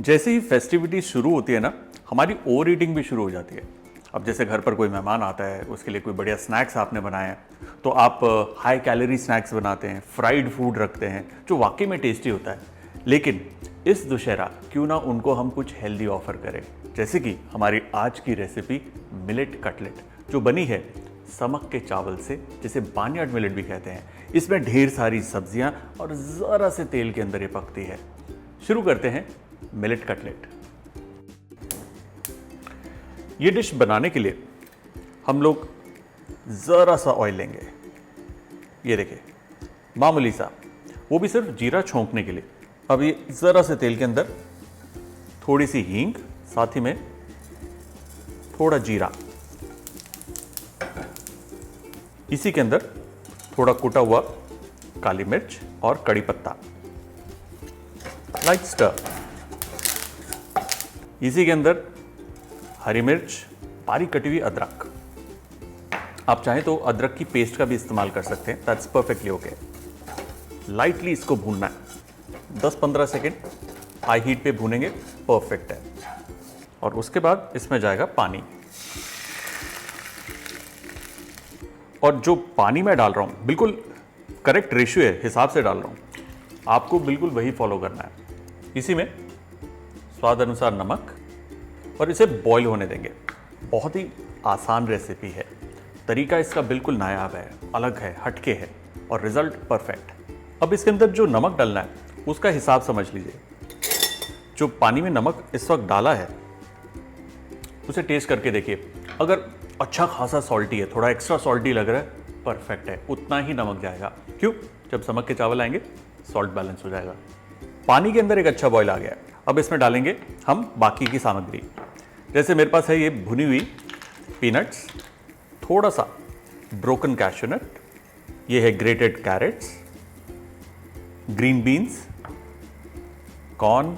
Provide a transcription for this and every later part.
जैसे ही फेस्टिविटी शुरू होती है ना, हमारी ओवर ईटिंग भी शुरू हो जाती है। अब जैसे घर पर कोई मेहमान आता है, उसके लिए कोई बढ़िया स्नैक्स आपने बनाए हैं, तो आप हाई कैलोरी स्नैक्स बनाते हैं, फ्राइड फूड रखते हैं जो वाकई में टेस्टी होता है। लेकिन इस दुशहरा क्यों ना उनको हम कुछ हेल्दी ऑफर करें, जैसे कि हमारी आज की रेसिपी मिलेट कटलेट, जो बनी है समक के चावल से, जिसे बार्नयार्ड मिलेट भी कहते हैं। इसमें ढेर सारी सब्जियां और ज़रा से तेल के अंदर ये पकती है। शुरू करते हैं मिलेट कटलेट। ये डिश बनाने के लिए हम लोग ज़रा सा ऑयल लेंगे, ये देखिए मामूली सा, वो भी सिर्फ जीरा छोंकने के लिए। अब ये ज़रा से तेल के अंदर थोड़ी सी हींग, साथ ही में थोड़ा जीरा, इसी के अंदर थोड़ा कुटा हुआ काली मिर्च और कड़ी पत्ता, लाइट स्टर। इसी के अंदर हरी मिर्च, बारीक कटी हुई अदरक। आप चाहें तो अदरक की पेस्ट का भी इस्तेमाल कर सकते हैं, दैट्स परफेक्टली ओके। लाइटली इसको भूनना है, 10-15 सेकेंड हाई हीट पे भूनेंगे, परफेक्ट है। और उसके बाद इसमें जाएगा पानी। और जो पानी मैं डाल रहा हूं बिल्कुल करेक्ट रेशियो है, हिसाब से डाल रहा हूं, आपको बिल्कुल वही फॉलो करना है। इसी में स्वाद अनुसार नमक, और इसे बॉईल होने देंगे। बहुत ही आसान रेसिपी है, तरीका इसका बिल्कुल नायाब है, अलग है, हटके है, और रिजल्ट परफेक्ट। अब इसके अंदर जो नमक डालना है उसका हिसाब समझ लीजिए। जो पानी में नमक इस वक्त डाला है उसे टेस्ट करके देखिए, अगर अच्छा खासा सॉल्टी है, थोड़ा एक्स्ट्रा सॉल्टी लग रहा है, परफेक्ट है, उतना ही नमक जाएगा। क्यों? जब समक के चावल आएंगे सॉल्ट बैलेंस हो जाएगा। पानी के अंदर एक अच्छा बॉईल आ गया है। अब इसमें डालेंगे हम बाकी की सामग्री। जैसे मेरे पास है ये भुनी हुई पीनट्स, थोड़ा सा ब्रोकन कैश्यू नट, ये है grated carrots, green beans, corn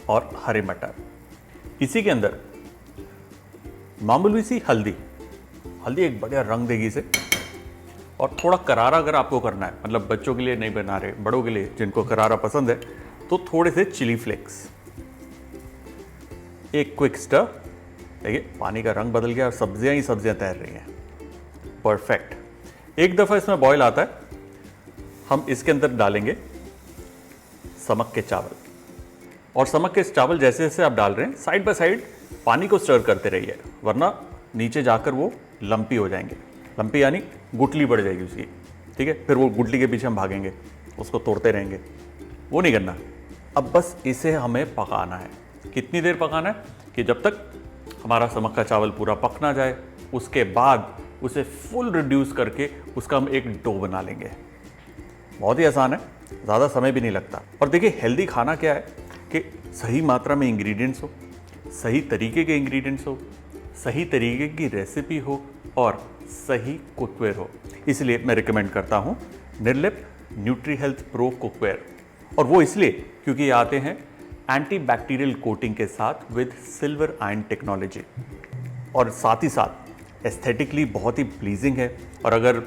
और हरे मटर। इसी के अंदर मामूली सी हल्दी एक बढ़िया रंग देगी इसे। और थोड़ा करारा अगर आपको करना है, मतलब बच्चों के लिए नहीं बना रहे, बड़ों के लिए जिनको करारा पसंद है, तो थोड़े से चिली फ्लेक्स। एक क्विक स्टर। देखिए पानी का रंग बदल गया और सब्जियां ही सब्जियां तैर रही हैं, परफेक्ट। एक दफ़ा इसमें बॉईल आता है, हम इसके अंदर डालेंगे समक के चावल। और समक के चावल जैसे जैसे आप डाल रहे हैं, साइड बाय साइड पानी को स्टर करते रहिए, वरना नीचे जाकर वो लंपी हो जाएंगे। लंपी यानी गुठली बढ़ जाएगी उसकी, ठीक है? फिर वो गुठली के पीछे हम भागेंगे, उसको तोड़ते रहेंगे, वो नहीं करना। अब बस इसे हमें पकाना है। कितनी देर पकाना है? कि जब तक हमारा समक का चावल पूरा पक ना जाए। उसके बाद उसे फुल रिड्यूस करके उसका हम एक डो बना लेंगे। बहुत ही आसान है, ज़्यादा समय भी नहीं लगता। और देखिए हेल्दी खाना क्या है कि सही मात्रा में इंग्रेडिएंट्स हो, सही तरीके के इंग्रेडिएंट्स हो, सही तरीके की रेसिपी हो और सही कुकवेयर हो। इसलिए मैं रिकमेंड करता हूँ Nirlep nutri health pro cookware. और वो इसलिए क्योंकि ये आते हैं एंटी बैक्टीरियल कोटिंग के साथ विद सिल्वर आयन टेक्नोलॉजी, और साथ ही साथ एस्थेटिकली बहुत ही प्लीजिंग है। और अगर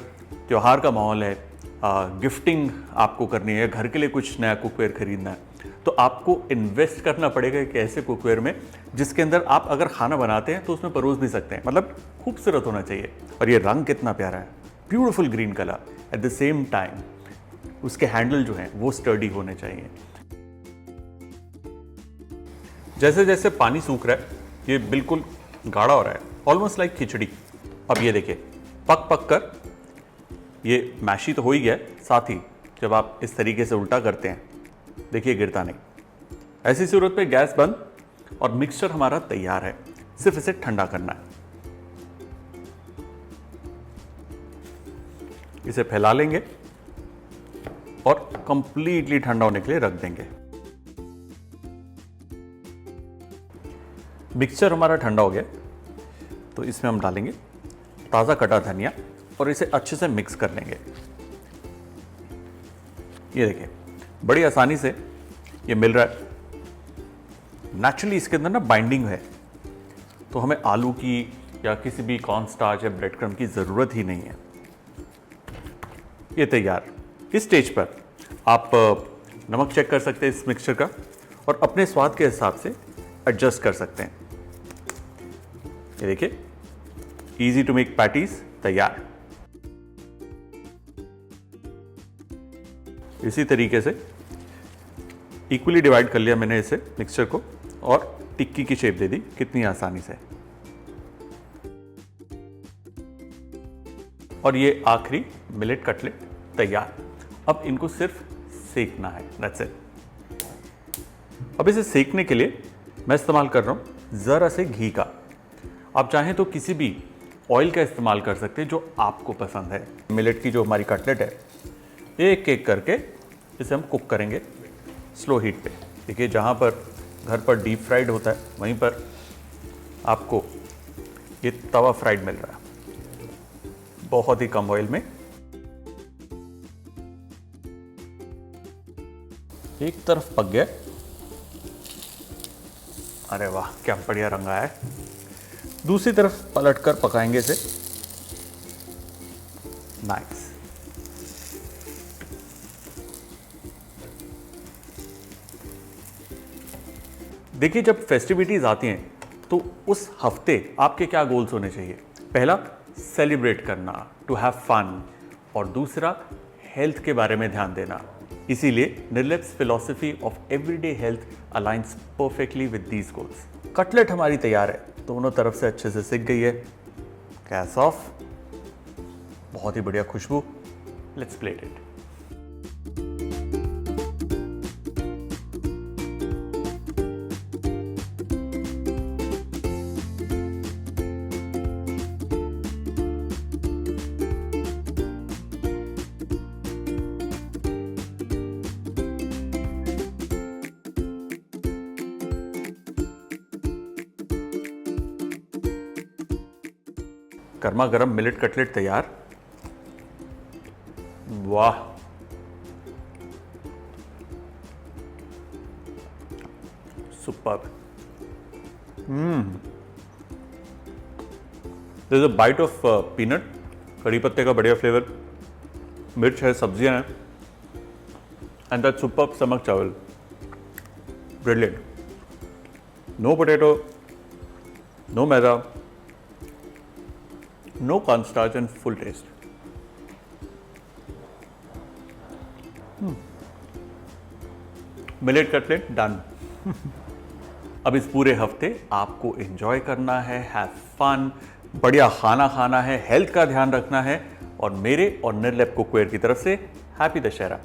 त्यौहार का माहौल है, गिफ्टिंग आपको करनी है, घर के लिए कुछ नया कुकवेयर खरीदना है, तो आपको इन्वेस्ट करना पड़ेगा एक ऐसे कुकवेयर में जिसके अंदर आप अगर खाना बनाते हैं तो उसमें परोस भी सकते हैं। मतलब खूबसूरत होना चाहिए। और ये रंग कितना प्यारा है, beautiful green colour. At the same time उसके हैंडल जो हैं वो स्टर्डी होने चाहिए। जैसे जैसे पानी सूख रहा है, ये बिल्कुल गाढ़ा हो रहा है, ऑलमोस्ट लाइक खिचड़ी। अब ये देखिए पक पक कर ये मैशी तो हो ही गया है, साथ ही जब आप इस तरीके से उल्टा करते हैं, देखिए गिरता नहीं। ऐसी सूरत पे गैस बंद और मिक्सचर हमारा तैयार है, सिर्फ इसे ठंडा करना है। इसे फैला लेंगे और कंप्लीटली ठंडा होने के लिए रख देंगे। मिक्सचर हमारा ठंडा हो गया, तो इसमें हम डालेंगे ताज़ा कटा धनिया और इसे अच्छे से मिक्स कर लेंगे। ये देखिए बड़ी आसानी से ये मिल रहा है। नेचुरली इसके अंदर ना बाइंडिंग है, तो हमें आलू की या किसी भी कॉर्न स्टार्च या ब्रेड क्रम्ब की ज़रूरत ही नहीं है। ये तैयार। इस स्टेज पर आप नमक चेक कर सकते हैं इस मिक्सचर का, और अपने स्वाद के हिसाब से एडजस्ट कर सकते हैं। ये देखिए, इजी टू मेक पैटीज तैयार। इसी तरीके से इक्वली डिवाइड कर लिया मैंने इसे मिक्सचर को और टिक्की की शेप दे दी कितनी आसानी से। और ये आखिरी मिलेट कटलेट तैयार। अब इनको सिर्फ सेकना है, दैट्स इट। अब इसे सेकने के लिए मैं इस्तेमाल कर रहा हूं जरा से घी का। आप चाहें तो किसी भी ऑयल का इस्तेमाल कर सकते हैं जो आपको पसंद है। मिलेट की जो हमारी कटलेट है, एक एक करके इसे हम कुक करेंगे स्लो हीट पे। देखिए, जहाँ पर घर पर डीप फ्राइड होता है वहीं पर आपको ये तवा फ्राइड मिल रहा है, बहुत ही कम ऑयल में। एक तरफ पक गया, अरे वाह क्या बढ़िया रंग आया है। दूसरी तरफ पलटकर पकाएंगे इसे। नाइस। देखिए, जब फेस्टिविटीज आती हैं तो उस हफ्ते आपके क्या गोल्स होने चाहिए? पहला, सेलिब्रेट करना, टू हैव फन, और दूसरा, हेल्थ के बारे में ध्यान देना। इसीलिए Nirlep's philosophy of everyday health aligns perfectly with these goals. Cutlet हमारी तैयार है, दोनों तरफ से अच्छे से सिक गई है। गैस ऑफ, बहुत ही बढ़िया खुशबू। Let's plate it. गर्मा गर्म मिलेट कटलेट तैयार। वाह, superb. This is a bite of peanut, कड़ी पत्ते का बढ़िया फ्लेवर, मिर्च है, सब्जियां हैं, एंड दैट सुपर्ब समक चावल, brilliant. No potato, no maida, no cornstarch and full taste. Millet cutlet done. अब इस पूरे हफ्ते आपको एंजॉय करना है, हैव फन, बढ़िया खाना खाना है, हेल्थ का ध्यान रखना है, और मेरे और निर्लेप कुकवेयर की तरफ से हैप्पी दशहरा।